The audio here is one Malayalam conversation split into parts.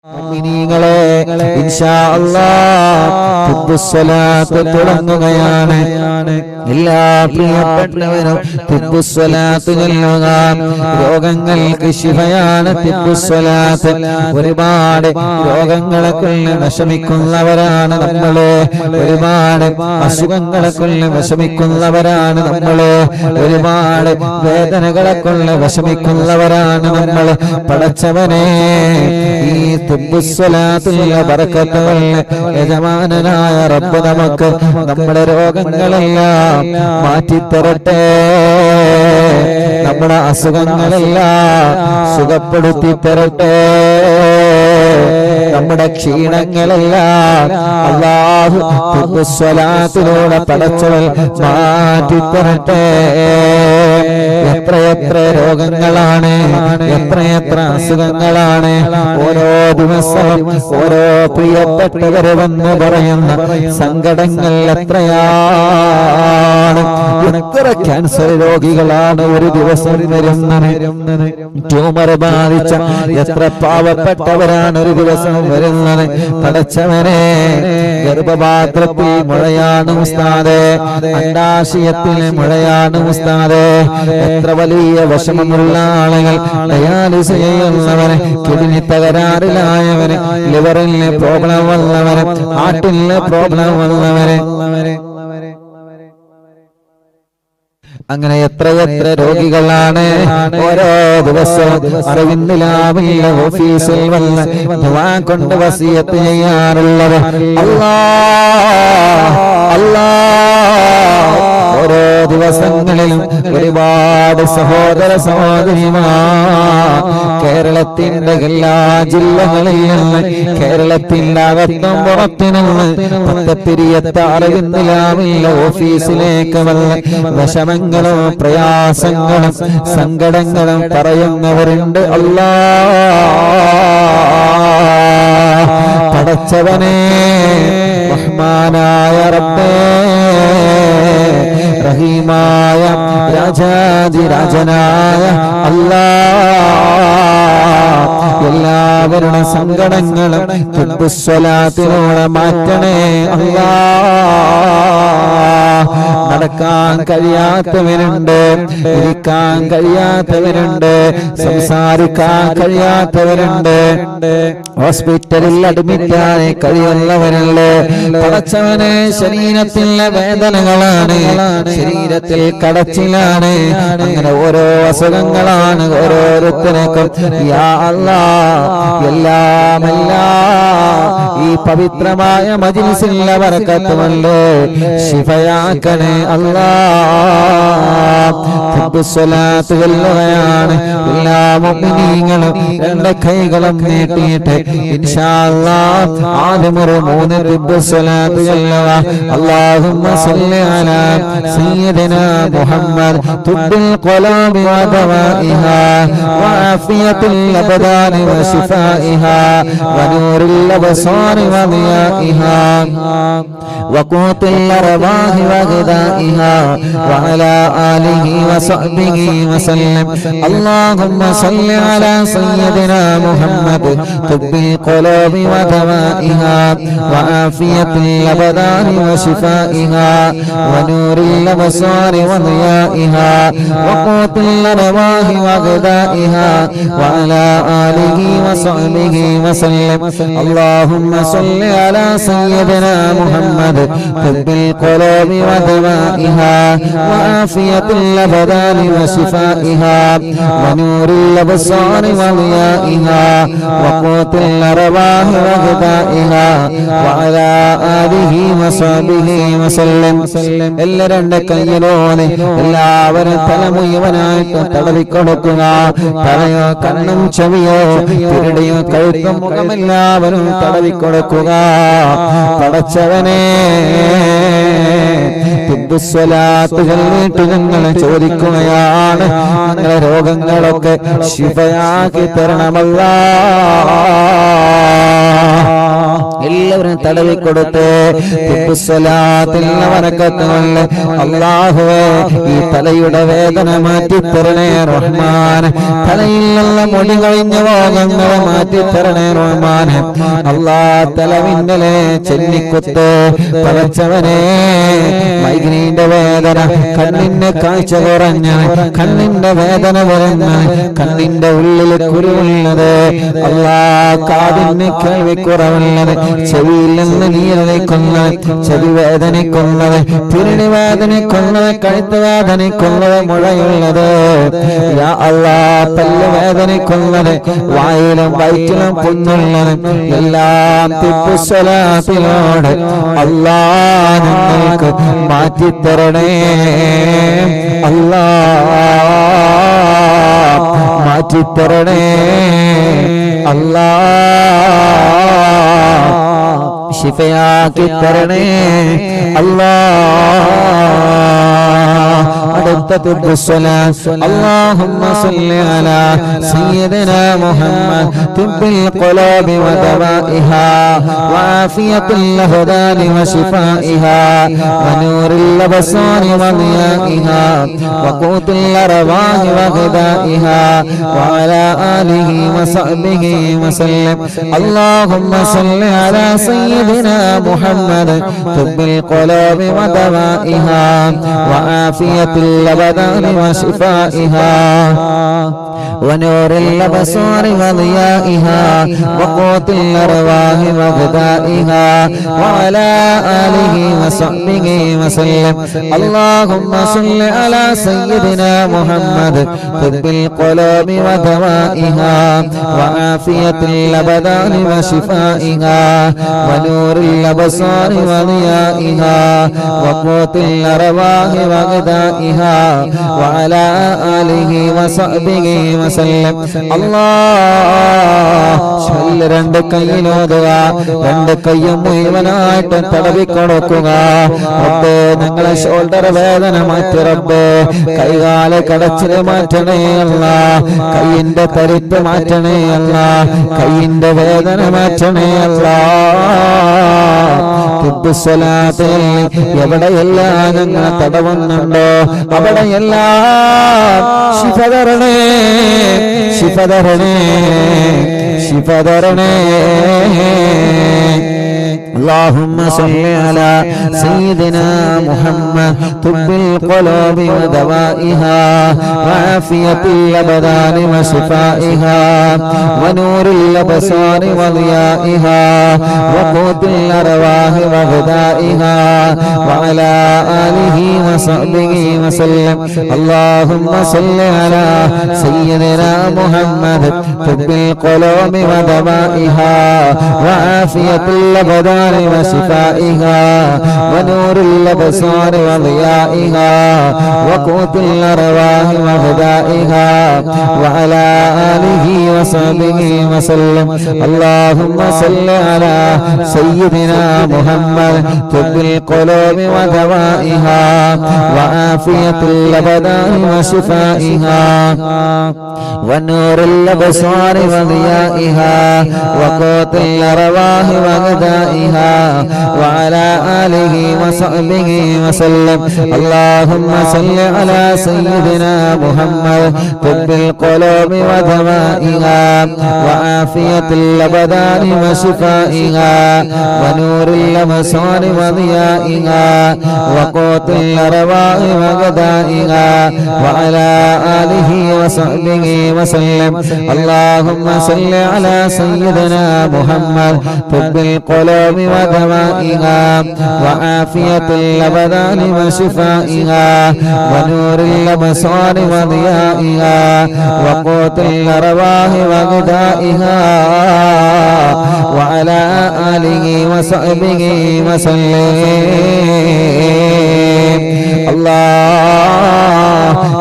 മുഅ്മിനീങ്ങളെ ഇൻഷാ അല്ലാഹ് തിബ്ബുസ്സലാത്ത് തുടങ്ങുകയാണ്. എല്ലാ പ്രിയപ്പെട്ടവരും തിബ്ബുസ്സലാത്ത് ചൊല്ലുക. രോഗങ്ങൾക്ക് ശിഫയാണ് തിബ്ബുസ്സലാത്ത്. ഒരുപാട് രോഗങ്ങളെ കൊണ്ട് വിഷമിക്കുന്നവരാണ് നമ്മള്, ഒരുപാട് അസുഖങ്ങളെ കൊണ്ട് വിഷമിക്കുന്നവരാണ് നമ്മള്, ഒരുപാട് വേദനകളെ കൊണ്ട് വിഷമിക്കുന്നവരാണ് നമ്മള്. പടച്ചവനെ ഈ തിബ്ബുസ്സലാത്തുള്ള ബറക്കത്തുകൾ യജമാനനായ റബ്ബ് നമുക്ക് നമ്മുടെ രോഗങ്ങളെല്ലാം മാറ്റിത്തരട്ടെ, നമ്മുടെ അസുഖങ്ങളെല്ലാം സുഖപ്പെടുത്തി തരട്ടെ, നമ്മുടെ ക്ഷീണങ്ങളെല്ലാം അല്ലാഹു തിബ്ബുസ്സലാത്തിലൂടെ പടച്ചവൻ മാറ്റിത്തരട്ടെ. എത്രയെത്ര രോഗങ്ങളാണ്, എത്രയെത്ര അസുഖങ്ങളാണ് ഓരോ ദിവസവും ഓരോ പ്രിയപ്പെട്ടവരെന്ന് പറയുന്ന സങ്കടങ്ങൾ എത്രയാണ്. എത്ര ക്യാൻസർ രോഗികളാണ് ഒരു ദിവസം വരുന്നത്, ട്യൂമർ ബാധിച്ച എത്ര പാവപ്പെട്ടവരാണ് ഒരു ദിവസം വരുന്നത്. പടച്ചവനെ ഗർഭപാത്രത്തിൽ മുഴയാണ് ഉസ്താദേ, അണ്ഡാശയത്തിൽ മുഴയാണ് ഉസ്താദേ. എത്ര വലിയ വിഷമമുള്ള ആളുകൾ, ഡയാലിസിസ് ചെയ്യുന്നവരെ, കിഡ്നി തകരാറിലായവരെ, ലിവറിന് പ്രോബ്ലം വന്നവരെ, ഹാർട്ടിന് പ്രോബ്ലം വന്നവരെ, അങ്ങനെ എത്രയെത്ര രോഗികളാണ് ഓരോ ദിവസവും അറിവിന്ദിലാവില്ല ഓഫീസിൽ വന്ന് ദുആ കൊണ്ട് വസിയത്ത് ചെയ്യാറുള്ളത്. ഓരോ ദിവസങ്ങളിലും ഒരുപാട് സഹോദര സഹോദരിമാർ കേരളത്തിന്റെ എല്ലാ ജില്ലകളിൽ നിന്ന്, കേരളത്തിന്റെ അകത്തും പുറത്തുനിന്ന് പത്തപ്പിരിയത്ത് അറിവിന്ദിലാവില്ല ഓഫീസിലേക്ക് വന്ന് വിഷമങ്ങളും പ്രയാസങ്ങളും സങ്കടങ്ങളും പറയുന്നവരുണ്ട്. അല്ലാഹ് പടച്ചവനെ റഹ്മാനായ റബ്ബേ, റഹീമായ രാജാതിരാജനായ അല്ലാഹ് എല്ലാവരുടെ സങ്കടങ്ങളും തിബ്ബുസ്സലാത്തിലൂടെ മാറ്റണേ അല്ലാഹ്. നടക്കാൻ കഴിയാത്തവരുണ്ട്, ഇരിക്കാൻ കഴിയാത്തവരുണ്ട്, സംസാരിക്കാൻ കഴിയാത്തവരുണ്ട്, ഹോസ്പിറ്റലിൽ അഡ്മിറ്റായി കഴിയുന്നവരുണ്ട്. പടച്ചവനെ ശരീരത്തിലെ വേദനകളാണ്, ശരീരത്തിൽ കടച്ചിലാണ്, അങ്ങനെ ഓരോ അസുഖങ്ങളാണ് ഓരോരുത്തർക്കും. യാ അല്ലാഹ് എല്ലാമെല്ലാം ഈ പവിത്രമായ മജ്ലിസിലെ ബറക്കത്തുകൊണ്ട് ശിഫയാക്കണേ അല്ലാഹ്. തിബ്ബുസ്സലാത്ത് ചൊല്ലുകയാണ്. എല്ലാ മുഅ്മിനീങ്ങളും രണ്ട് കൈകളും നീട്ടിയിട്ട് ഇൻഷാ അല്ലാഹ് ആദ്യം ഒരു 3 തിബ്ബുസ്സലാത്ത് ചൊല്ലുക. അല്ലാഹുമ്മ സ്വല്ലി അലാ സയ്യിദിനാ മുഹമ്മദ് തുബ്ബിൽ ഖുലൂബി വദവാഇഹാ വആഫിയത്തുൽ അബ്ദാനി വശിഫാഇഹാ വനൂറുൽ അബ്സാരി വദിയാഇഹാ വഖൂത്തുൽ അർവാഹി വഗദാഇഹാ വഅലാ ആലിഹി വസഹ്ബിഹി വസല്ലം. അല്ലാഹുമ്മ സ്വല്ലി അലാ സയ്യിദിനാ മുഹമ്മദ് തുബ്ബിൽ ഖുലൂബി വദവാഇഹാ വആഫിയത്തുൽ അബ്ദാനി വശിഫാഇഹാ വനൂറുൽ അബ്സാരി വദിയാഇഹാ വഖൂത്തുൽ അർവാഹി വഗദാഇഹാ വഅലാ ആലിഹി വസഹ്ബിഹി വസല്ലം. അല്ലാഹുമ്മ സ്വല്ലി അലാ സയ്യിദിനാ മുഹമ്മദ് തുബ്ബിൽ ഖുലൂബി വദവാഇഹാ വആഫിയത്തുൽ അബ്ദാനി വശിഫാഇഹാ വനൂറുൽ അബ്സാരി വദിയാഇഹാ വഖൂത്തുൽ അർവാഹി വഗദാഇഹാ വഅലാ ആലിഹി വസഹ്ബിഹി വസല്ലം. എല്ലാ രണ്ട് കയ്യിലോനെ എല്ലാവരും തല മുഴുവനായിട്ട് തടവിക്കൊടുക്കുക. തലയോ കണ്ണും ചെവിയോ പിരടിയോ കഴുത്തും മുഖമെല്ലാവരും തടവിക്കൊടുക്കുക. പടച്ചവനെ തിബ്ബുസ്സലാത്ത് ചൊല്ലിയിട്ട് ഞങ്ങൾ ചോദിക്കുകയാണ്, ഞങ്ങളുടെ രോഗങ്ങളൊക്കെ ശിഫയാക്കി തരണമല്ലാഹ്. എല്ലാവരും എല്ലാം തടവിക്കൊടുത്ത് ബറക്കത്തുള്ള അല്ലാഹുവേ ഈ തലയുടെ വേദന മാറ്റിത്തരണേ റഹ്മാൻ. തലയിലുള്ള മുടി കഴിഞ്ഞ രോഗങ്ങളെ മാറ്റിത്തരണേ റഹ്മാൻ. അല്ലാ തലമിന്നലെ ചെന്നിക്കുത്ത് പടച്ചവനെ മൈഗ്രീന്റെ വേദന, കണ്ണിന്റെ കാഴ്ച കുറഞ്ഞ, കണ്ണിന്റെ വേദന വരുന്ന, കണ്ണിന്റെ ഉള്ളിൽ കുരുവുള്ളത്, അല്ലാ കാതിന് കേൾവിക്കുറവുള്ളത്, ചെവിയിൽ നിന്ന് നീരടിക്കുന്നത്, ചെവി വേദനിക്കുന്നത്, പിരിണി വേദനിക്കുന്നത്, കഴുത്ത് വേദനിക്കുന്നത്, മുഴയുള്ളത്, യാ അല്ലാ പല്ല് വേദനിക്കുന്നത്, വായിലും വയറ്റിലും പുണ്ണുള്ളത്, എല്ലാം തിപ്പുസ്വലാത്തിനോട് അല്ലാ ഞങ്ങൾക്ക് മാറ്റിത്തരണേ അല്ലാ, മാറ്റിത്തരണേ അല്ലാ, ശിഫയാക്കി തരണേ അല്ലാ. അടുത്ത اللهم صل على سيدنا محمد طب القلوب ودوائها وعافية الأبدان وشفائها ونور الأبصار وضيائها وقوت الأرواح وغذائها وعلى آله وصحبه وسلم. اللهم صل على سيدنا محمد طب القلوب ودوائها وعافية الأبدان وشفائها ونور الأبصار وضيائها وقوت الأرواح وغذائها وعلى آله وصحبه وسلم. اللهم صل على سيدنا محمد طب القلوب ودوائها وعافية الأبدان وشفائها ونور الأبصار وضيائها وقوت الأرواح وغذائها وعلى آله وصحبه وسلم. الله ശല്യ രണ്ട് കൈയിലോതുക, രണ്ട് കൈയും മുഴുവനായിട്ട് തടവിക്കൊടുക്കുക. റബ്ബേ ഞങ്ങളെ ഷോൾഡർ വേദന മാറ്റി റബ്ബേ, കൈകാല കടച്ചില് മാറ്റണേ അല്ല, കൈയിന്റെ തരിപ്പ് മാറ്റണേ അല്ല, കൈയിന്റെ വേദന മാറ്റണേ അല്ല. എവിടെയെല്ലാം ഞങ്ങളെ തടവുന്നുണ്ടോ അവിടെയെല്ലാം ശിഫതരണേ, ശിഫതരണേ, ശിഫതരണേ. اللهم صل على سيدنا محمد طب القلوب ودوائها وعافية الأبدان وشفائها ونور الأبصار وضيائها وقوت الأرواح وغذائها وعلى آله وصحبه وسلم. اللهم صل على سيدنا محمد طب القلوب ودوائها وعافية الأبدان وشفائها ونور الأبصار وضيائها وقوت الأرواح وغذائها وعلى آله وصحبه وسلم. اللهم صل على سيدنا محمد طب القلوب ودوائها وعافية الأبدان وشفائها ونور الأبصار وضيائها وقوت الأرواح وغذائها وعلى آله وصحبه وسلم. اللهم صل على سيدنا محمد طب القلوب ودوائها وعافية الأبدان وشفائها ونور الأبصار وضيائها وقوت الأرواح وغذائها وعلى آله وصحبه وسلم. اللهم صل على سيدنا محمد طب القلوب ودوائها وعافية الأبدان وشفائها ونور الأبصار وضيائها وقوت الأرواح وغذائها وعلى آله وصحبه وسلم.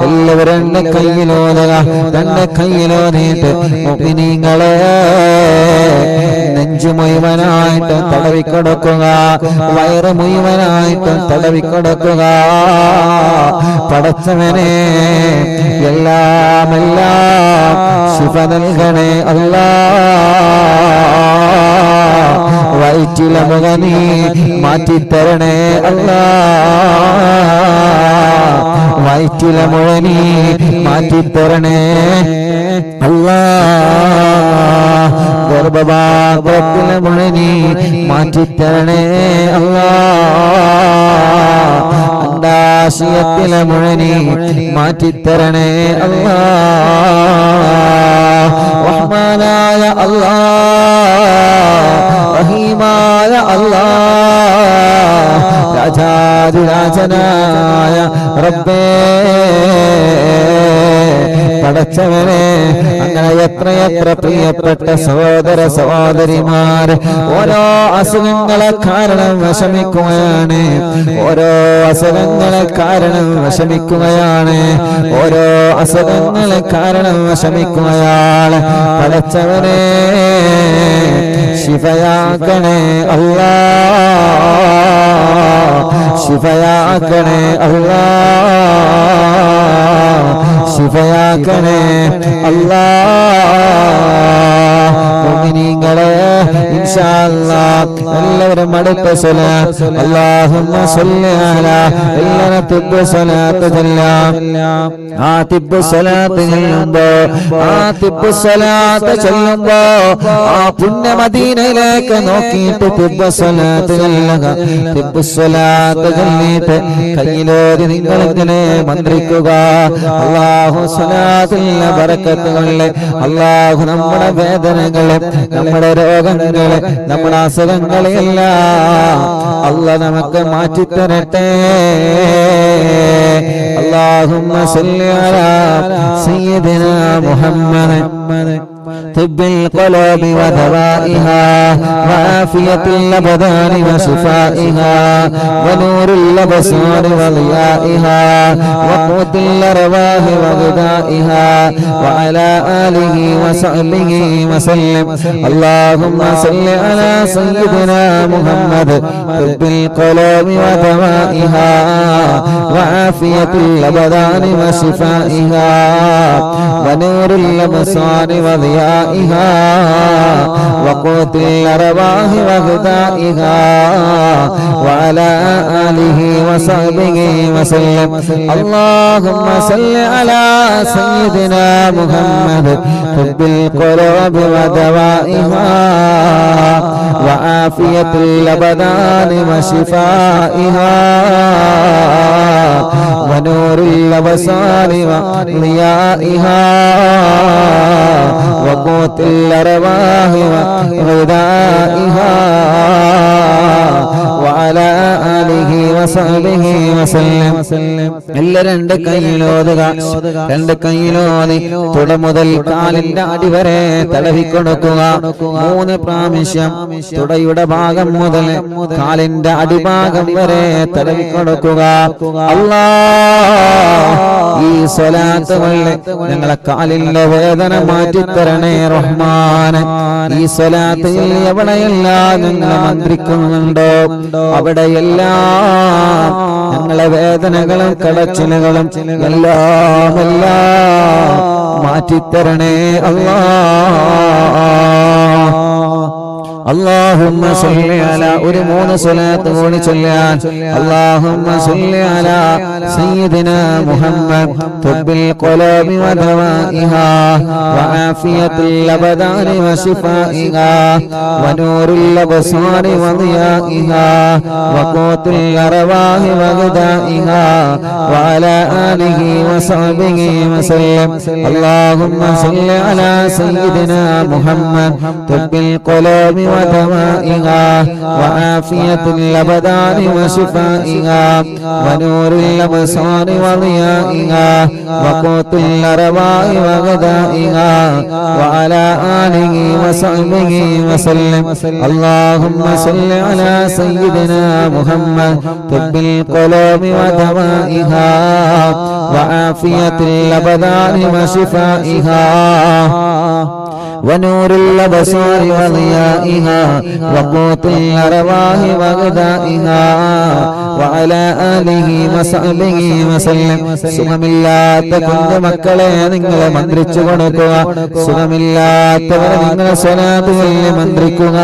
എല്ലാവരും കയ്യിലോതുക, തന്റെ കയ്യിലോതിയിട്ട് മുഅ്മിനീങ്ങളെ നെഞ്ചു മുഴുവനായിട്ട് തടവിക്കൊടുക്കുക, വയറ് മുഴുവനായിട്ട് തടവിക്കൊടുക്കുക. പടച്ചവനെ എല്ലാം ശിഫ നൽകണേ അല്ലാ. വയറ്റിലെ മുഖ നീ മാറ്റിത്തരണേ അല്ലാ വയറ്റിലെ മുഴ നീ മാറ്റിത്തരണേ അല്ലാ ഗർഭപാത്രത്തിലെ മുഴ നീ മാറ്റിത്തരണേ അല്ലാ അണ്ഡാശയത്തിലെ മുഴ നീ മാറ്റിത്തരണേ അല്ലാ റഹ്മാനായ അല്ലാ റഹീമായ അല്ലാ രാജാധിരാജനായ റബ്ബേ പടച്ചവനെ അങ്ങനെ എത്രയെത്ര പ്രിയപ്പെട്ട സഹോദര സഹോദരിമാർ ഓരോ അസുഖങ്ങളെ കാരണം വിഷമിക്കുകയാണ് ഓരോ അസുഖങ്ങളെ കാരണം വിഷമിക്കുകയാണ് ഓരോ അസുഖങ്ങളെ കാരണം വിഷമിക്കുകയാണ് പടച്ചവനെ ശിഫയാക്കണേ അല്ലാ ശിഫയാക്കണേ അല്ലാ ശിഫയാക്കണേ അല്ലാ മുഅ്മിനീങ്ങളെ ഇൻഷാ അല്ലാഹ് എല്ലാവരും അടുത്ത സ്വലാത്ത് അല്ലാഹുമ്മ സ്വല്ലി അലാ എല്ലാവരും തിബ്ബ് സ്വലാത്ത് ചൊല്ലാം ആ തിബ്ബ് സ്വലാത്ത് ചൊല്ലുമ്പോ ആ പുണ്യ മദീനയിലേക്ക് നോക്കിയിട്ട് തിബ്ബ് സ്വലാത്ത് ചൊല്ലുക തിബ്ബ് സ്വലാത്ത് ചൊല്ലിയിട്ട് കയ്യിലോരി നിങ്ങൾ ഇങ്ങനെ മന്ത്രിക്കുക അല്ലാഹു സ്വലാത്തിന്റെ ബറക്കത്ത് കൊണ്ട് അല്ലാഹു നമ്മുടെ വേദനകളെ നമ്മുടെ രോഗങ്ങളെ നമ്മുടെ അസുഖങ്ങളെല്ലാം അല്ലാഹു നമുക്ക് മാറ്റിത്തരട്ടെ اللهم صل على سيدنا محمد طب القلوب ودوائها وعافية الأبدان وشفائها ونور الأبصار وضيائها وقوت الأرواح وغذائها وعلى آله وصحبه وسلم اللهم صل على سيدنا محمد طب القلوب ودوائها وعافية الأبدان وشفائها ونور الأبصار وضيائها وقوت الأرواح وغذائها وعلى آله وصحبه وسلم اللهم صل على سيدنا محمد طب القلوب ودوائها وعافية الأبدان وشفائها ونور الأبصار وضيائها وقوت الأرواح وغذائها وعلى آله وصحبه وسلم എല്ലാ രണ്ട് കൈയിലോതുക രണ്ട് കൈയിലോതി തുട മുതൽ കാലിന്റെ അടിവരെ തടവിക്കൊടുക്കുക 3 പ്രാവശ്യം തുടയുടെ ഭാഗം മുതൽ കാലിന്റെ അടിഭാഗം വരെ തടവിക്കൊടുക്കുക അല്ലാഹ് ഈ സ്വലാത്ത് കൊണ്ട് ഞങ്ങളെ കാലിന്റെ വേദന മാറ്റിത്തരണേ റഹ്മാനെ ഈ സ്വലാത്ത് എവിടെയെല്ലാം ഞങ്ങൾ മന്ത്രിക്കുന്നുണ്ടോ അവിടെയെല്ലാം ഞങ്ങളെ വേദനകളും കടച്ചിലുകളും എല്ലാം മാറ്റിത്തരണേ അല്ലാഹ് اللهم صل على ഒരു 3 സ്വലാത്ത് കൂടി ചൊല്ലാൻ اللهم صل على سيدنا محمد طب القلوب ودوائها وعافية الأبدان وشفائها ونور الأبصار وضيائها وقوت الأرواح وغذائها وعلى آله وصحبه وسلم اللهم صل على سيدنا محمد طب القلوب ودوائها وعافية الأبدان وشفائها ونور الأبصار وضيائها وقوت الأرواح وغذائها وعلى آله وصحبه وسلم اللهم صل على سيدنا محمد طب القلوب ودوائها وعافية الأبدان وشفائها ونور الأبصار وضيائها وقوت الأرواح وغذائها وعلى آله وصحبه وسلم സുഖമില്ലാത്ത കുഞ്ഞുമക്കളെ നിങ്ങൾ മന്ത്രിച്ചു കൊടുക്കുക സുഖമില്ലാത്തവരെ നിങ്ങൾ സ്വലാത്തുകളിൽ മന്ത്രിക്കുക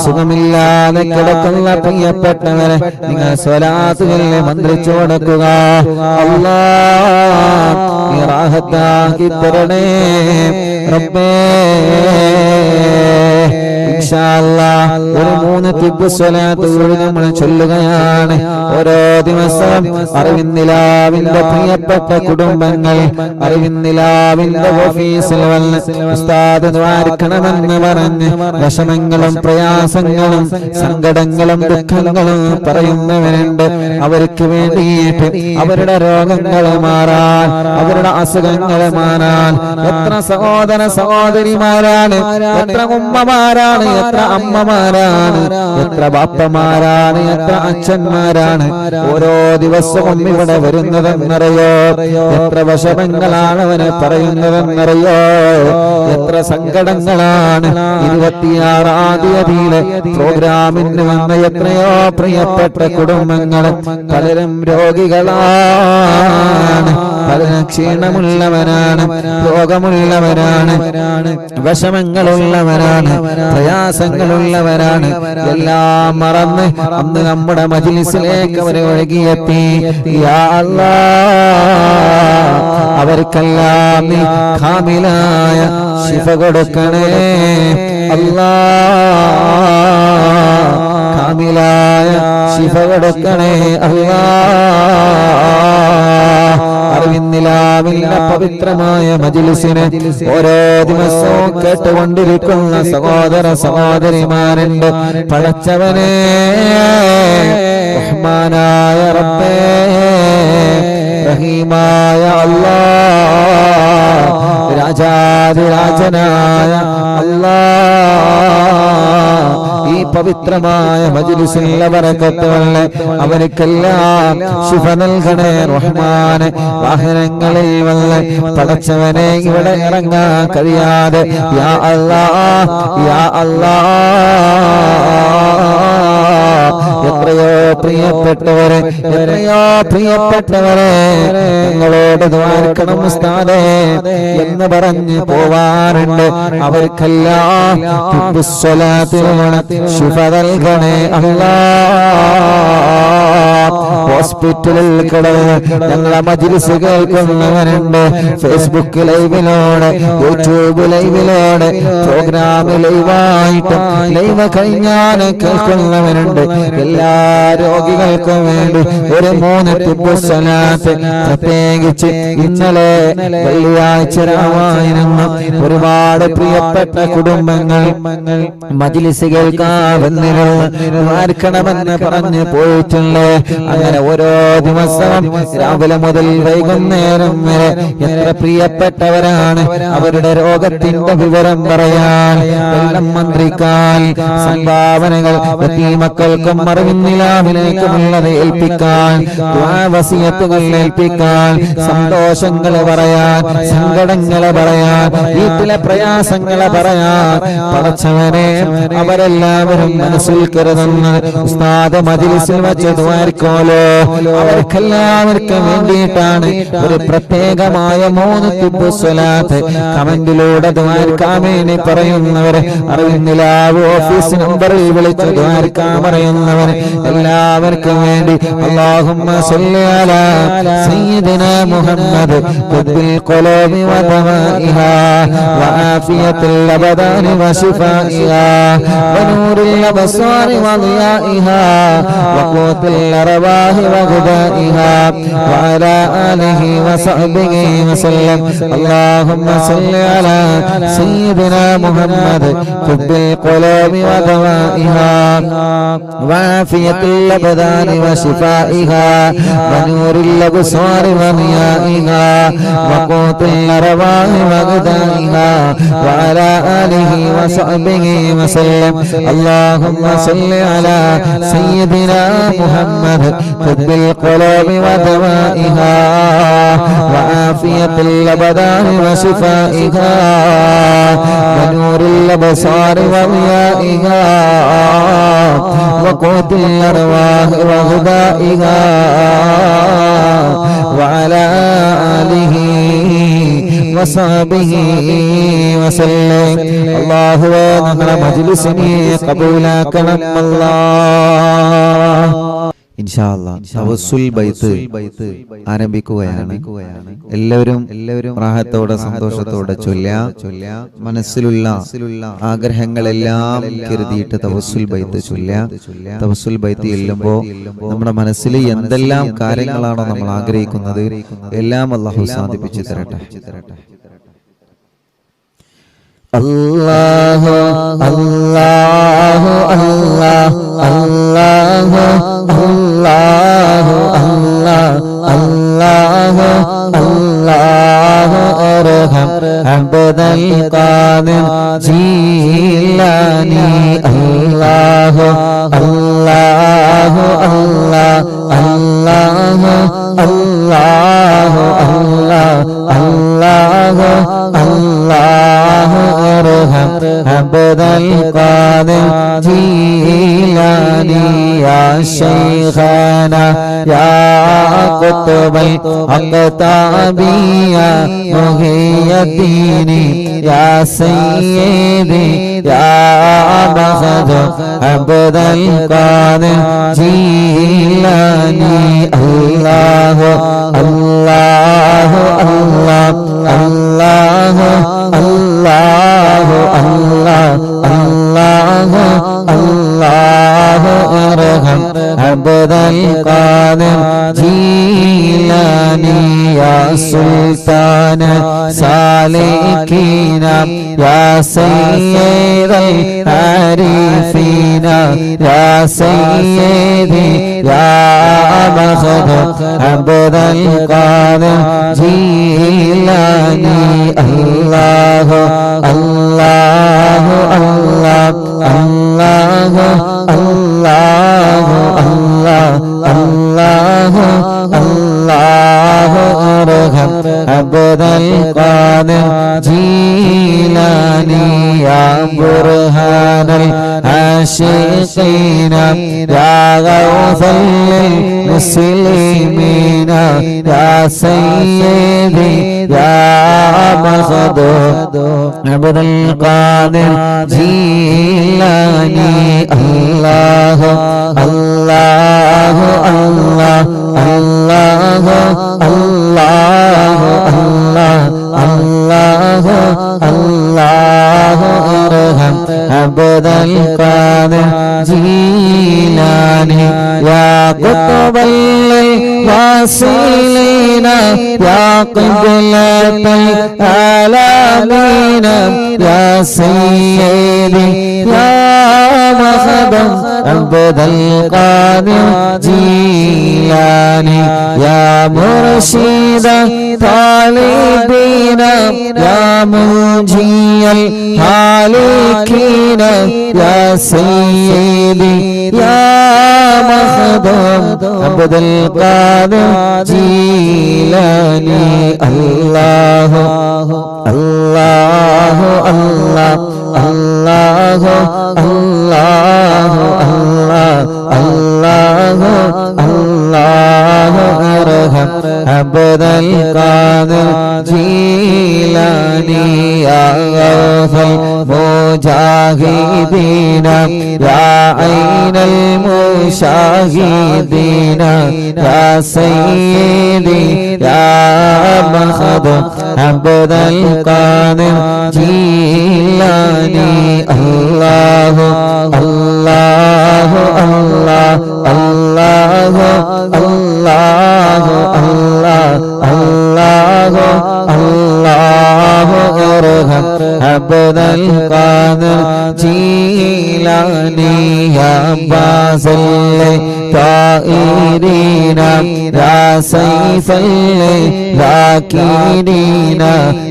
സുഖമില്ലാതെ കിടക്കുന്ന പ്രിയപ്പെട്ടവരെ നിങ്ങൾ സ്വലാത്തുകളിൽ മന്ത്രിച്ചു കൊടുക്കുക അല്ലാഹ് നീ റാഹത്താക്കി തരണേ റബ്ബേ ഇൻഷാ അല്ലാഹ് ഒരു 3 തിബ് സ്വലാത്ത് കൂടി നമ്മൾ ചൊല്ലുകയാണ് ഓരോ ദിവസവും അറിവിന്നിലാവിന്റെ പ്രിയപ്പെട്ട കുടുംബങ്ങൾ അറിവിന്നിലാവിന്റെ ഓഫീസിൽ വന്ന് ഉസ്താദ് ദ്വാരക്കണമെന്ന് പറഞ്ഞ് വിഷമങ്ങളും പ്രയാസങ്ങളും സങ്കടങ്ങളും ദുഃഖങ്ങളും പറയുന്നവരുണ്ട് അവർക്ക് വേണ്ടിയിട്ട് അവരുടെ രോഗങ്ങൾ മാറാൻ അവരുടെ അസുഖങ്ങൾ മാറാൻ എത്ര സഹോദര സഹോദരിമാരാണ് എത്ര ഉമ്മമാരാണ് എത്ര അമ്മമാരാണ് എത്ര ബാപ്പമാരാണ് എത്ര അച്ഛന്മാരാണ് ഓരോ ദിവസവും ഇവിടെ വരുന്നതെന്നറിയോ എത്ര വിഷമങ്ങളാണ് അവന് പറയുന്നതെന്നറിയോ എത്ര സങ്കടങ്ങളാണ് 26-ാം തീയതിയിലെ പ്രോഗ്രാമിന് വന്ന എത്രയോ പ്രിയപ്പെട്ട കുടുംബങ്ങൾ പലരും രോഗികളാണ് പലരും ക്ഷീണമുള്ളവരാണ് രോഗമുള്ളവരാണ് വിഷമങ്ങളുള്ളവരാണ് പ്രയാസങ്ങളുള്ളവരാണ് എല്ലാം മറന്ന് അന്ന് നമ്മുടെ മജ്‌ലിസിലേക്ക് അവർ ഒഴുകിയെത്തി യാ അല്ലാഹ് അവർക്കെല്ലാം നീ കാമിലായ ശിഫ കൊടുക്കണേ അല്ലാഹ് കാമിലായ ശിഫ കൊടുക്കണേ അല്ലാഹ് അറിവിന്നിലാവിന്റെ പവിത്രമായ മജ്‌ലിസിനെ ഓരോ ദിവസവും കേട്ടുകൊണ്ടിരിക്കുന്ന സഹോദര സഹോദരിമാരുണ്ട് പടച്ചവനെ റഹ്മാനായ റബ്ബേ റഹീമായ അല്ലാഹ് രാജാധിരാജനായ അല്ലാഹ് ഈ പവിത്രമായ മജ്‌ലിസിലെ ബറകത്തുകളെ അവർക്കെല്ലാം ശിഫ നൽകണേ റഹ്മാനെ വാഹനങ്ങളിൽ വന്ന് പടച്ചവനെ ഇവിടെ ഇറങ്ങാൻ കഴിയാതെ യാ അല്ലാഹ് യാ അല്ലാഹ് എത്രയോ പ്രിയപ്പെട്ടവരെ നിങ്ങളോട് ദ്വാരക്കണം ഉസ്താദേ എന്ന് പറഞ്ഞ് പോവാറുണ്ട് അവർക്കെല്ലാം ശിഫ നൽകണേ അല്ലാഹ് ഹോസ്പിറ്റലിൽ കിടന്ന് ഞങ്ങളെ മജ്‌ലിസ് കേൾക്കുന്നവരുണ്ട് ഫേസ്ബുക്ക് ലൈവിലൂടെ യൂട്യൂബ് ലൈവിലൂടെ പ്രോഗ്രാം ലൈവായിട്ടും ലൈവ് കഴിഞ്ഞാൽ കേൾക്കുന്നവരുണ്ട് എല്ലാ രോഗികൾക്കും വേണ്ടി ഒരു 3 തിബ് സ്വലാത്ത് പ്രത്യേകിച്ച് ഇന്നലെ വെള്ളിയാഴ്ച രാവായിരുന്നു ഒരുപാട് പ്രിയപ്പെട്ട കുടുംബങ്ങൾ മജ്‌ലിസ് കേൾക്കാമെന്ന് പറഞ്ഞ് പോയിട്ടുണ്ട് അങ്ങനെ ഓരോ ദിവസവും രാവിലെ മുതൽ വൈകുന്നേരം വരെ എത്ര പ്രിയപ്പെട്ടവരാണ് അവരുടെ രോഗത്തിന്റെ വിവരം പറയാൻ വെള്ളം മന്ത്രിക്കാൻ സംഭാവനകൾ മക്കൾക്കും അറിവിന്നിലാവിലേക്കുമുള്ളത് ഏൽപ്പിക്കാൻ വസിയത്തുകൾ ഏൽപ്പിക്കാൻ സന്തോഷങ്ങൾ പറയാൻ സങ്കടങ്ങൾ പറയാൻ വീട്ടിലെ പ്രയാസങ്ങൾ പറയാൻ പടച്ചവനെ അവരെല്ലാവരും മനസ്സിൽ കരുതുന്ന ഉസ്താദ് മജ്‌ലിസിൽ വെച്ച് ദ്വാരക്കോലോ അവർക്കെല്ലാവർക്കും വേണ്ടിയിട്ടാണ് ഒരു പ്രത്യേകമായ 3 തിബ് സ്വലാത്ത് കമന്റിലൂടെ ദ്വാരക്കാൻ വേണ്ടി പറയുന്നവർ അറിവിന്നിലാവ് ഓഫീസ് നമ്പറിൽ വിളിച്ച് ദ്വാരക്കാൻ പറയുന്നവർ എല്ലാവർക്കും വേണ്ടി അല്ലാഹുമ്മ സ്വല്ലി അലാ സയ്യിദിനാ മുഹമ്മദ് ഖുദ്ബിൽ ഖുലൂബി വദവാഇഹാ വആഫിയത്തുൽ അബദാനി വശിഫാഇഹാ വനൂറുൽ അബ്സാരി വദിയാഇഹാ വഖൂത്തുൽ അർവാഹി വഗദാഇഹാ വഅലാ ആലിഹി വസഹ്ബിഹി വസല്ലം അല്ലാഹുമ്മ സ്വല്ലി അലാ സയ്യിദിനാ മുഹമ്മദ് ഖുദ്ബിൽ ഖുലൂബി വദവാഇഹാ وعافية الأبدان وشفائها ونور الأبصار وضيائها وقوت الأرواح وغذائها وعلى آله وصحبه وسلم اللهم صل على سيدنا محمد طب القلوب ودوائها وعافية الأبدان وشفائها ونور الأبصار وضيائها وقوت الأرواح وغذائها وعلى آله وصحبه وسلم. അല്ലാഹുവേ ഞങ്ങളുടെ മജ്‌ലിസിനെ കബൂലാക്കണം അല്ലാഹ്. ഇൻഷാ അല്ലാഹ് തവസ്സുൽ ബൈത്ത് ആരംഭിക്കുകയാണ്. എല്ലാവരും റാഹത്തോടെ സന്തോഷത്തോടെ ചൊല്ലുക. മനസ്സിലുള്ള ആഗ്രഹങ്ങളെല്ലാം കരുതിയിട്ട് തവസ്സുൽ ബൈത്ത് ചൊല്ലുക. തവസ്സുൽ ബൈത്ത് ചെല്ലുമ്പോൾ നമ്മുടെ മനസ്സിൽ എന്തെല്ലാം കാര്യങ്ങളാണോ നമ്മൾ ആഗ്രഹിക്കുന്നത് എല്ലാം അല്ലാഹു സാധിപ്പിച്ചു തരട്ടെ. അല്ലാഹു അല്ലാഹു അല്ലാഹു അല്ലാഹു അല്ലാഹു അല്ലാഹു അല്ലാഹു അർഹം അബ്ദൽ ഖാദിർ ജീലാനി അല്ലാഹു അല്ലാഹു അല്ലാഹു അല്ലാഹു അല്ലാഹു അല്ലാഹു അല്ലാഹു അർഹം അബ്ദൽ ഖാദിർ ജീലാനി യാ ശൈഖാനാ യാ ഖുത്ബൽ അഖ്താബിയ മുഹിയദ്ദീനി യാ സയ്യിദി യാ മഖദു അബ്ദൽ ഖാദിർ ജീലാനി അല്ലാഹു അല്ലാഹു അല്ലാഹു അല്ലാഹു അല്ലാഹു അല്ലാഹു അല്ലാഹു അർഹം അബ്ദൽ ഖാദിർ ജീലാനി യാ സുൽത്താന സാലികീന യാ സയ്യിദൽ ആരിഫീന യാ സയ്യിദി യാ മഖദു അബ്ദൽ ഖാദിർ ജീലാനി അല്ലാഹു അല്ലാഹു അല്ലാഹു അല്ലാഹു അല്ലാഹു അല്ലാഹു അർഹം അബ്ദൽ ഖാദിർ ജീലാനി യാ ബുർഹാനൽ ആശിഖീന യാ ഗൗസൽ മുസ്ലിമീന യാ സയ്യിദി യാ മഖദു അബ്ദൽ ഖാദിർ ജീലാനി അല്ലാഹു അല്ലാഹു അല്ലാഹു അല്ലാഹു അല്ലാഹു അല്ലാഹു അർഹം അബ്ദൽ ഖാദിർ ജീലാനി യാ ഖുത്ബൽ വാസിലീന യാ ഖിബ്ലത്തൽ ആലമീന യാ സയ്യിദി യാ മഖദം അബ്ദൽ ഖാദിർ ജീലാനി യാ മുർശിദ താലിബീന യാ മുൻജിയൽ ഹാലികീന യാ സയ്യിദി യാ മഖദം അബ്ദൽ ഖാദിർ ജീലാനി അല്ലാഹു അല്ലാഹു അല്ലാഹു അല്ലാഹു അല്ലാഹു അല്ലാഹു അർഹം അബ്ദൽ ഖാദിർ ജീലാനി യാ ഗൗസൽ മുജാഹിദീന യാ ഐനൽ മുശാഹിദീന യാ സയ്യിദി യാ മഖദു അബ്ദൽ ഖാദിർ ജീലാനി അല്ലാഹു അല്ലാഹു അല്ലാഹു അല്ലാഹു അല്ലാഹു അല്ലാഹു അർഹം അബ്ദൽ ഖാദിർ ജീലാനി യാ ബാസൽ طائرين يا سيف الذاكرين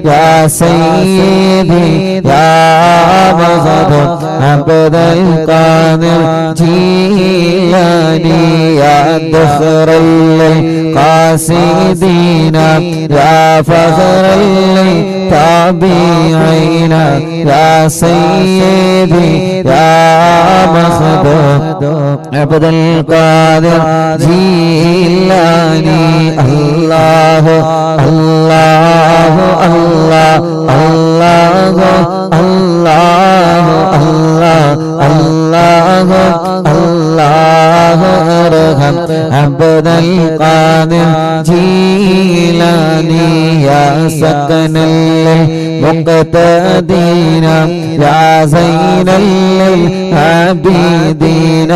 يا سيدي يا مخدوم عبد القادر جيلاني يا ذخر القاصدين يا فخر التابعين يا سيدي يا مخدوم عبد القادر جيلاني الله الله الله الله الله الله الله ارحم عبد القادر جيلاني يا سكن المقتدين يا زين العابدين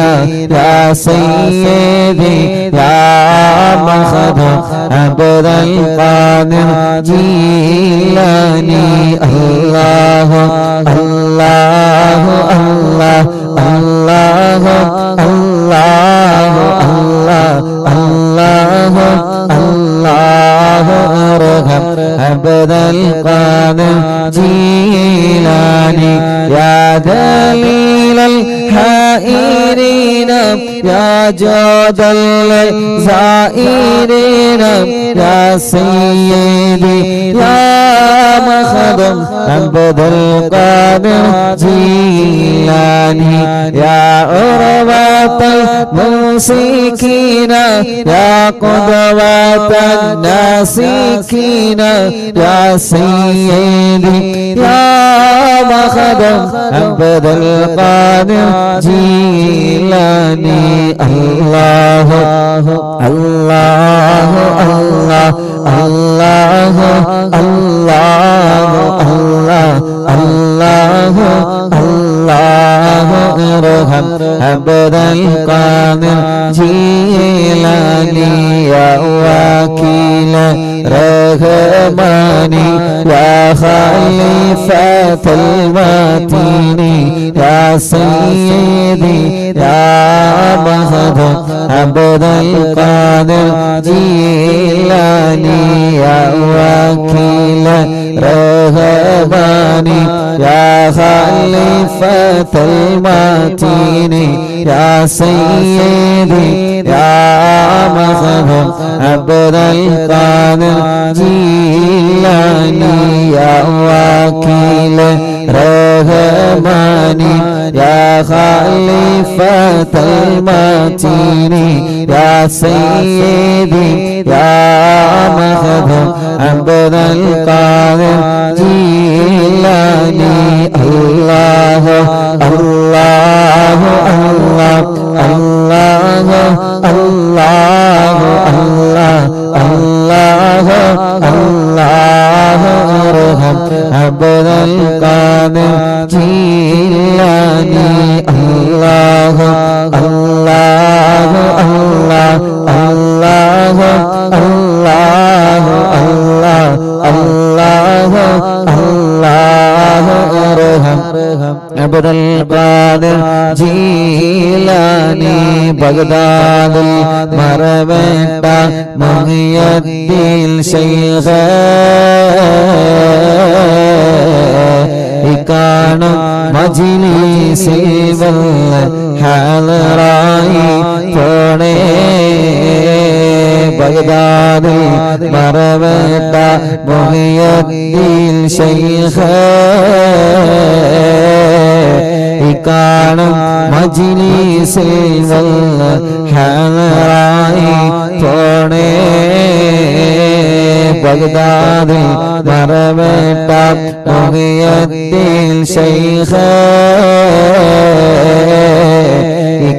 يا سيدي يا مخدوم عبد القادر جيلاني الله الله الله الله الله الله الله ارحم عبد القادر جيلاني يا دليل الحائرين يا جود الزائرين يا سيدي يا مخدوم عبد القادر جيلاني يا عروة الممسكين يا قدوة الناسكين يا سيدي يا مخدوم عبد القادر جيلاني الله الله الله الله الله الله الله الله ارحم عبد القادر جيلاني يا وكيل رحماني يا خليفة المتين يا سيدي يا مخدوم عبد القادر جيلاني يا وكيل رحماني يا خليفة المتين يا سيدي يا مخدوم عبد القادر جيلاني يا وكيل رحماني يا خليفة المتين يا سيدي يا مخدوم عبد القادر جيلاني الله الله الله الله الله الله الله الله ارحم عبد القادر جيلاني الله الله الله الله الله الله الله الله ارحم عبد القادر جيلاني بغداد مربت محي الدين شيخ കാണും മജ്‌ലിസിൽ ഹാളറായി പോണേ ബഗ്ദാദിൽ മറവട്ട മുഹിയുദ്ദീൻ ശൈഖ് കാണും മജ്‌ലിസിൽ ഹാളറായി പോണേ ബഗ്ദാദിൽ മറവട്ട മുഹിയുദ്ദീൻ ശൈഖ്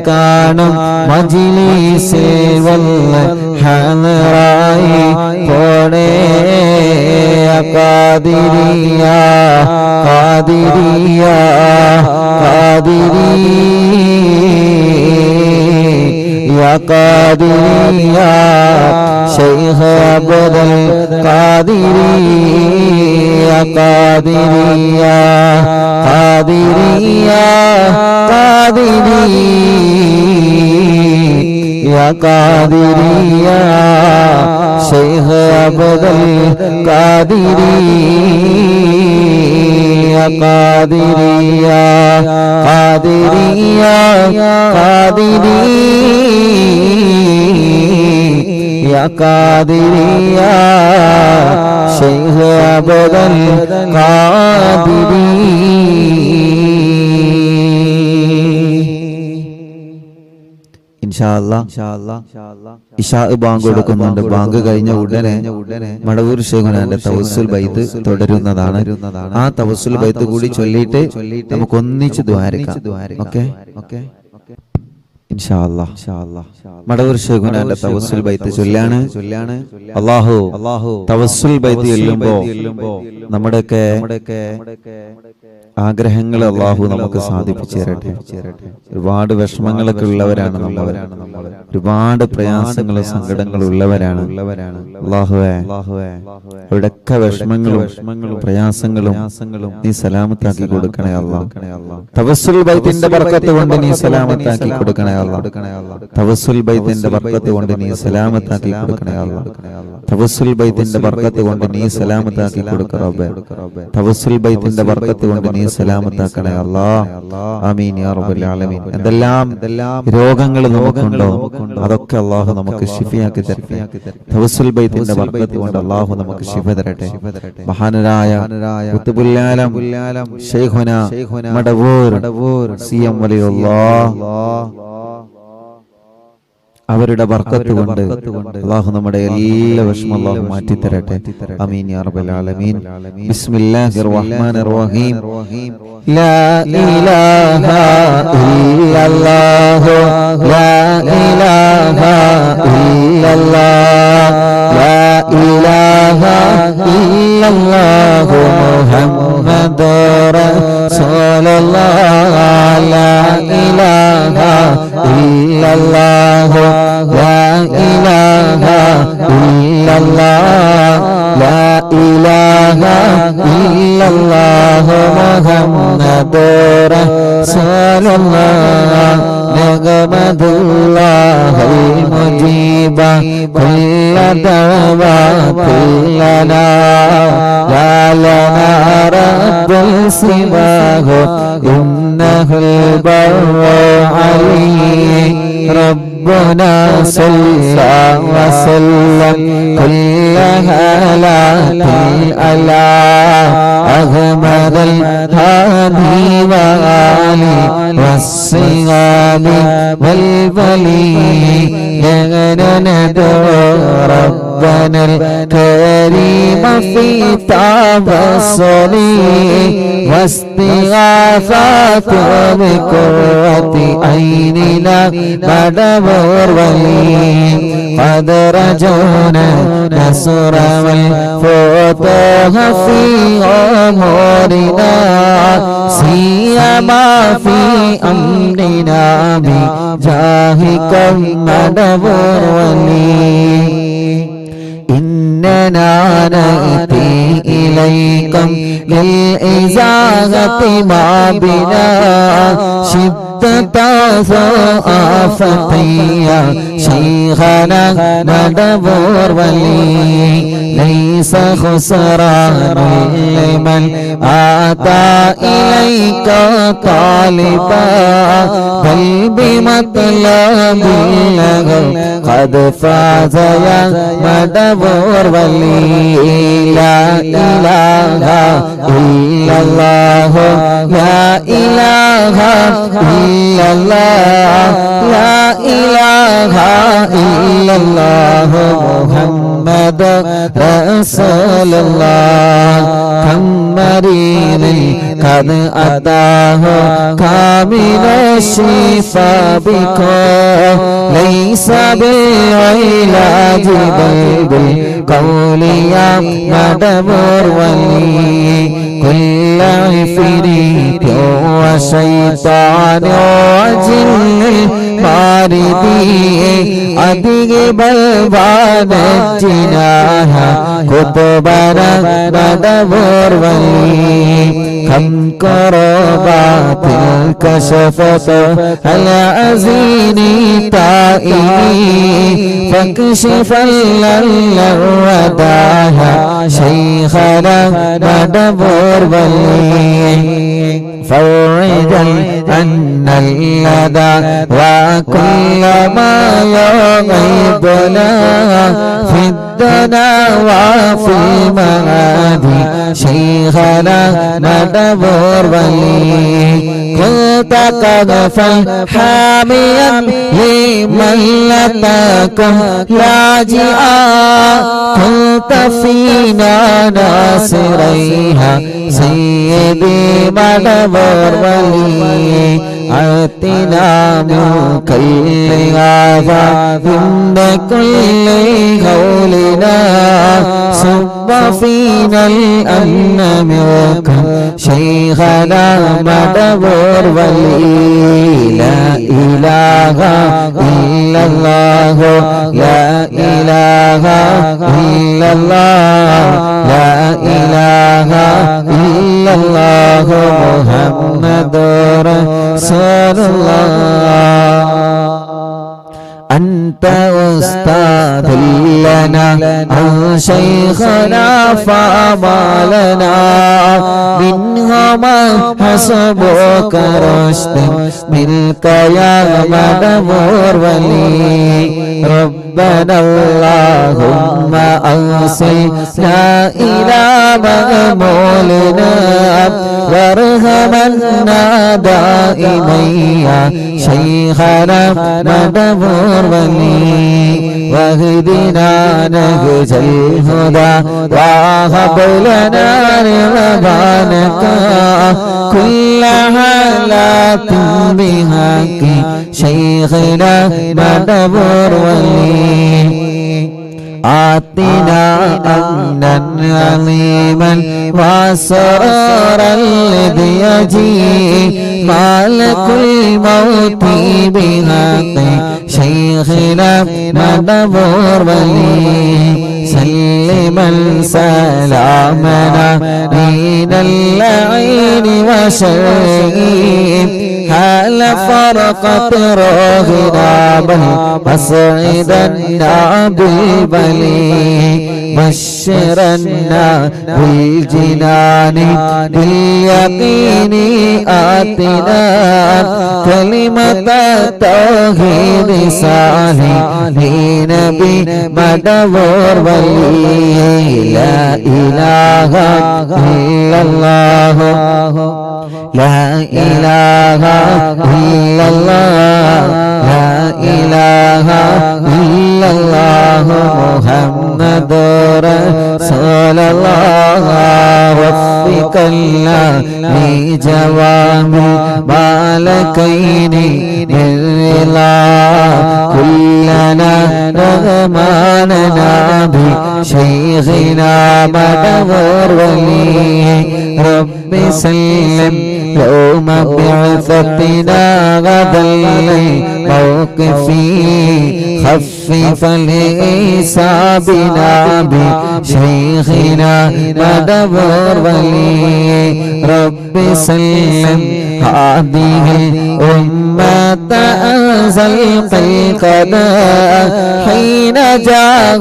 കാണും മജ്‌ലിസിൽ ഹാളറായി പോണേ ഖാദിരിയ ഖാദിരിയ ഖാദിരിയ ഖാദിരിയ ശൈഖ് അബ്ദുൽ ഖാദിരിയ ഖാദിരിയ ഖാദിരിയ ഖാദിരിയ يا قادري يا شيخ عبد القادري يا قادري يا قادري يا قادري يا قادري يا شيخ عبد القادري. ഇശാ ബാങ്ക് കൊടുക്കുന്നുണ്ട്. ബാങ്ക് കഴിഞ്ഞ ഉടനെ മടവൂർ ശൈഖുനാന്റെ തവസ്സുൽ ബൈത്ത് തുടരുന്നതാണ്. ആ തവസ്സുൽ ബൈത്ത് കൂടി ചൊല്ലിയിട്ട് നമുക്ക് ഒന്നിച്ച് ദുആരക്കാം. ഓക്കേ ഇൻഷാ അല്ലാഹ്. മടവൂർ ശൈഖുനാന്റെ തവസ്സുൽ ബൈത്ത് ചൊല്ലാണ്. അല്ലാഹു തവസ്സുൽ ബൈത്ത് ചൊല്ലുമ്പോൾ നമ്മുടെയൊക്കെ ആഗ്രഹങ്ങൾ അല്ലാഹു നമുക്ക് സാധിപ്പിച്ചു തരട്ടെ. ഒരുപാട് വിഷമങ്ങളൊക്കെ ഉള്ളവരാണ് നമ്മൾ, ഒരുപാട് പ്രയാസങ്ങളും സങ്കടങ്ങളും ഉള്ളവരാണ്. അല്ലാഹുവേ അവിടെയൊക്കെ വിഷമങ്ങളും പ്രയാസങ്ങളും നീ സലാമത്താക്കി കൊടുക്കണേ അല്ലാഹ്. തവസ്സുൽ ബൈത്തിന്റെ ബർക്കത്ത് കൊണ്ട് നീ സലാമത്താക്കി കൊടുക്കണേ അല്ലാഹ്. തവസ്സുൽ ബൈത്തിന്റെ ബർക്കത്ത് കൊണ്ട് നീ സലാമത്താക്കി കൊടുക്കണേ അല്ലാഹ്. തവസ്സുൽ ബൈത്തിന്റെ ബർക്കത്ത് കൊണ്ട് നീ സലാമത്താക്കി കൊടുക്ക റബ്ബേ. തവസ്സുൽ ബൈത്തിന്റെ ബർക്കത്ത് കൊണ്ട് നീ സലാമത്താക്കണേ അല്ലാഹ്. ആമീൻ യാ റബ്ബൽ ആലമീൻ. എന്തെല്ലാം രോഗങ്ങൾ നമുക്കുണ്ടോ അതൊക്കെ അല്ലാഹു നമുക്ക് ശിഫയാക്കി തരട്ടെ. തവസ്സുൽ ബൈത്തിന്റെ ബർക്കത്ത് കൊണ്ട് അല്ലാഹു നമുക്ക് ശിഫ തരട്ടെ. മഹാനരായ ഖുത്ബുൽ ആലം ശൈഖുനാ മടവൂർ സിഎം വലിയുള്ളാഹ് അവരുടെ ബർക്കത്ത് കൊണ്ട് അല്ലാഹു നമ്മുടെ എല്ലാ വിഷമം അല്ലാഹു മാറ്റി തരട്ടെ. ആമീൻ യാ റബ്ബൽ ആലമീൻ. ബിസ്മില്ലാഹിർ റഹ്മാനിർ റഹീം. ലാ ഇലാഹ ഇല്ലല്ലാഹു ലാ ഇലാഹ ഇല്ലല്ലാഹ് ലാ ഇലാഹ ഇല്ലല്ലാഹു മുഹമ്മദുർ റസൂലുള്ളാഹ് ലാ ഇലാഹ ഇല്ലല്ലാഹു لا إله إلا الله لا إله إلا الله محمد رسول الله نغمد الله المجيب كل دعوات لنا لا لنا رب سواه إنه البر عليه ربنا صلى وسلم كل هالات الألا أغمد الهادي وآله والصيام والولي ندعو ربنا الكريم في توسلي واستغاثات بقرة عيننا مدبر ولي قد رجونا نصر والفتوح في أمورنا سيما في أمرنا بجاهكم مدبر ولي إننا نأتي إليكم للإزاغة ما بنا شدة آفتيا شيخنا ندبر ولي ليس خسران لمن آتى إليك طالبا بل بمطلب له قد فاز يا مدبر ولي لا إله إلا الله لا إله إلا الله لا إله إلا الله محمد رسول الله كم مريض قد أتاه كامل الشفاء بكم ليس بالعلاج بل بالقول يا مدبر ولي كل عفريت وشيطان وجن الماردي أدق بلبان الجناح كتبنا مدبر ولي كم كربات كشفت العزين تائي فاكشف الوداها شيخنا مدبور بلي فرجا أن اللدى وكل ما يغيبنا في الدنا وفي المآدي شيخنا مدبور بلي كنت كغفا حاميا لمن لتكن لاجئا كنت فينا ناصريها سيدي مدبور ولي أعطنا من كل آفات عند كل قولنا صب فينا الأمن منكم شيخنا مدبور ولي لا إله إلا الله لا إله إلا الله لا إله إلا الله محمد رسول الله أنت أستاذ لنا عن شيخنا فما لنا منها ما حسبك رشد منك يا مدبور ولي ربنا اللهم أوصلنا إلى مغمولنا وارحمنا دائما يا شيخنا مدبور ولي واهدنا نهج الهدى وهب لنا رضوانك كل حالات بحق شيخنا مدبور ولي آتنا أمنا عظيما وسرورا الذي يجيء مالك الموت بحق شيخنا مدبور ولي سلما سلامنا من اللعين وشرهم حال فرقت روحنا بل أسعدنا بالبلي بشرنا بالجنان باليقين آتنا كلمة التوحيد صالحين بمدبور ولي لا إله إلا الله لا إله إلا الله لا إله إلا الله محمد رسول الله وفقنا لجوامع مالكين بالرضا كلنا نغماننا بشيخنا مدبور ولي رب سلم يوم بعثتنا غدا موقفي خفف لحسابنا بشيخنا مدبور ولي رب سلم هذه الأمة أنزل القضاء حين جاء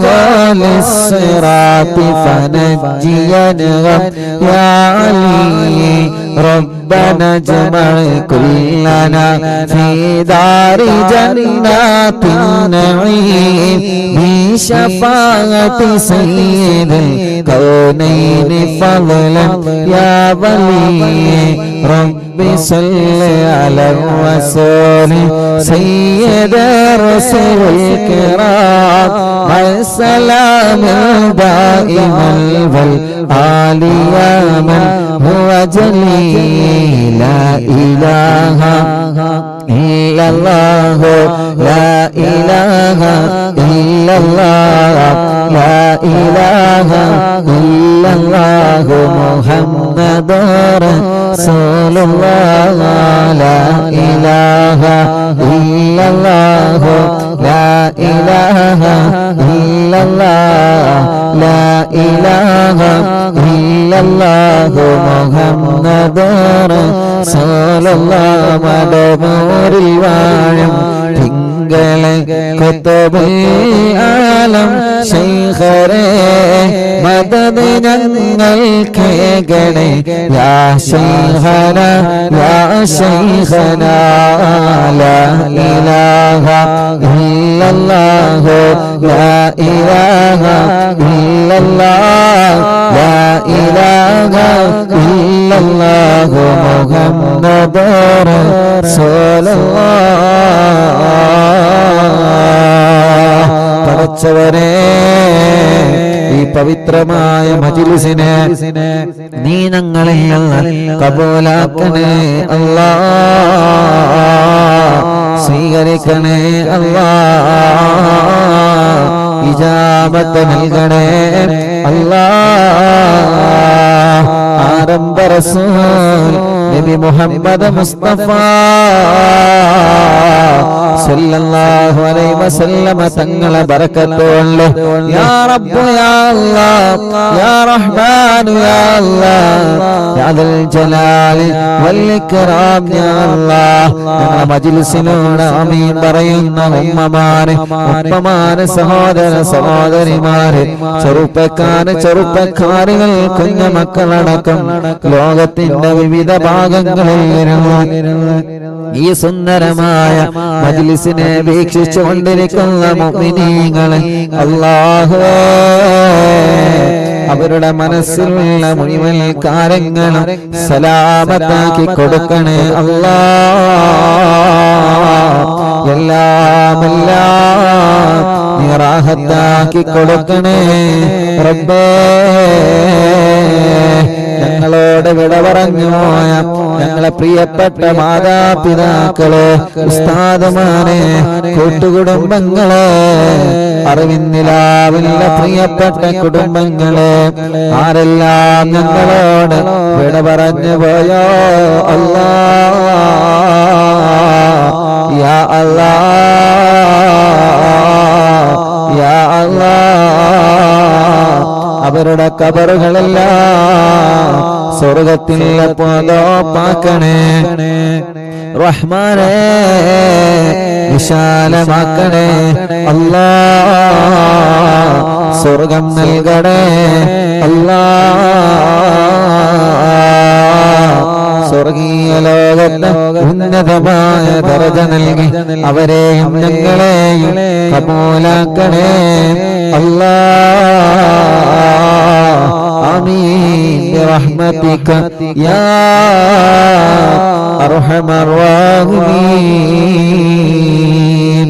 للصراط فنجينا يا علي ربنا اجمع كلنا في دار جنات النعيم بشفاعة سيد الكونين فضلا يا ولي رب صل على الرسول سيد الرسل الكرام والسلام دائما والآل يا من هو جليل لا إله إلا الله لا إله إلا الله لا إله إلا الله محمد رسول الله لا إله إلا الله لا إله إلا الله لا إله إلا ഇല്ലല്ലാഹു മുഹമ്മദുർ റസൂലുള്ളാഹ് മദമൂരിൽ വാഴും തിങ്കളെ കുത്തുബുൽ ആലം ശൈഖരേ മദദ് ഞങ്ങൾക്കേകണേ യാ ശൈഖന യാ ശൈഖന ലാ ഇലാഹ ഇല്ലല്ലാഹു ലാ ഇലാഹ ഇല്ലല്ലാഹ് ലാ ഇലാഹ ഇല്ലല്ലാഹു മുഹമ്മദുർ റസൂലുള്ളാഹ്. പടച്ചവനെ ഈ പവിത്രമായ മജ്‌ലിസിനെ നീ ഞങ്ങളിൽ നിന്ന് കബൂലാക്കണേ അല്ലാഹ്, സ്വീകരിക്കണേ അല്ലാഹ്, ഇജാബത്ത് നൽകണേ അല്ലാഹ്. ആരംഭ റസൂൽ നബി മുഹമ്മദ് മുസ്തഫ സല്ലല്ലാഹു അലൈഹി വസല്ലമ തങ്ങളെ ബറക്കത്ത് കൊണ്ട് യാ റബ്ബ് യാ അല്ലാഹ് യാ റഹ്മാൻ യാ അല്ലാഹ് യാ ദൽ ജലാലി വൽ ഇക്റാം യാ അല്ലാഹ്. ഞങ്ങളുടെ മജ്‌ലിസിനോട് ആമീൻ പറയുന്ന ഉമ്മമാരെ, ഉപ്പമാരെ, സഹോദര സഹോദരിമാരെ, ചെറുപ്പക്കാരികൾ, കുഞ്ഞുമക്കളടക്കം ലോകത്തിന്റെ വിവിധ ഭാഗങ്ങളിൽ ഈ സുന്ദരമായ മജ്‌ലിസിനെ വീക്ഷിച്ചു കൊണ്ടിരിക്കുന്ന മുഅ്മിനീങ്ങളെ അല്ലാഹുവേ, അവരുടെ മനസ്സിലുള്ള മുഴുവൻ കാര്യങ്ങളും സലാമത്താക്കി കൊടുക്കണേ അല്ലാഹ്. എല്ലാം നീ റാഹത്താക്കി കൊടുക്കണേ റബ്ബേ. ഞങ്ങളോട് വിട പറഞ്ഞു പോയ ഞങ്ങളെ പ്രിയപ്പെട്ട മാതാപിതാക്കളെ, ഉസ്താദുമാരെ, കൂട്ടുകുടുംബങ്ങളെ, അറിവിന്നിലാവില്ല പ്രിയപ്പെട്ട കുടുംബങ്ങളെ, ആരെല്ലാം ഞങ്ങളോട് വിട പറഞ്ഞു പോയോ അല്ലാഹ് യാ അല്ലാഹ് യാ അല്ലാഹ്, അവരുടെ ഖബറുകളെല്ലാം സ്വർഗ്ഗത്തിൽ പോകാക്കണേ റഹ്മാനേ, വിശാലമാക്കണേ അല്ലാഹ്, സ്വർഗ്ഗം നൽകണേ അല്ലാഹ്. സ്വർഗീയ ലോകത്ത് ഉന്നതമായ ദർജ നൽകി അവരെയും ഞങ്ങളെയും കബൂലാക്കണേ അല്ലാഹ്. ആമീൻ ബിറഹ്മതിക യാ അർഹമർ റഹീമീൻ.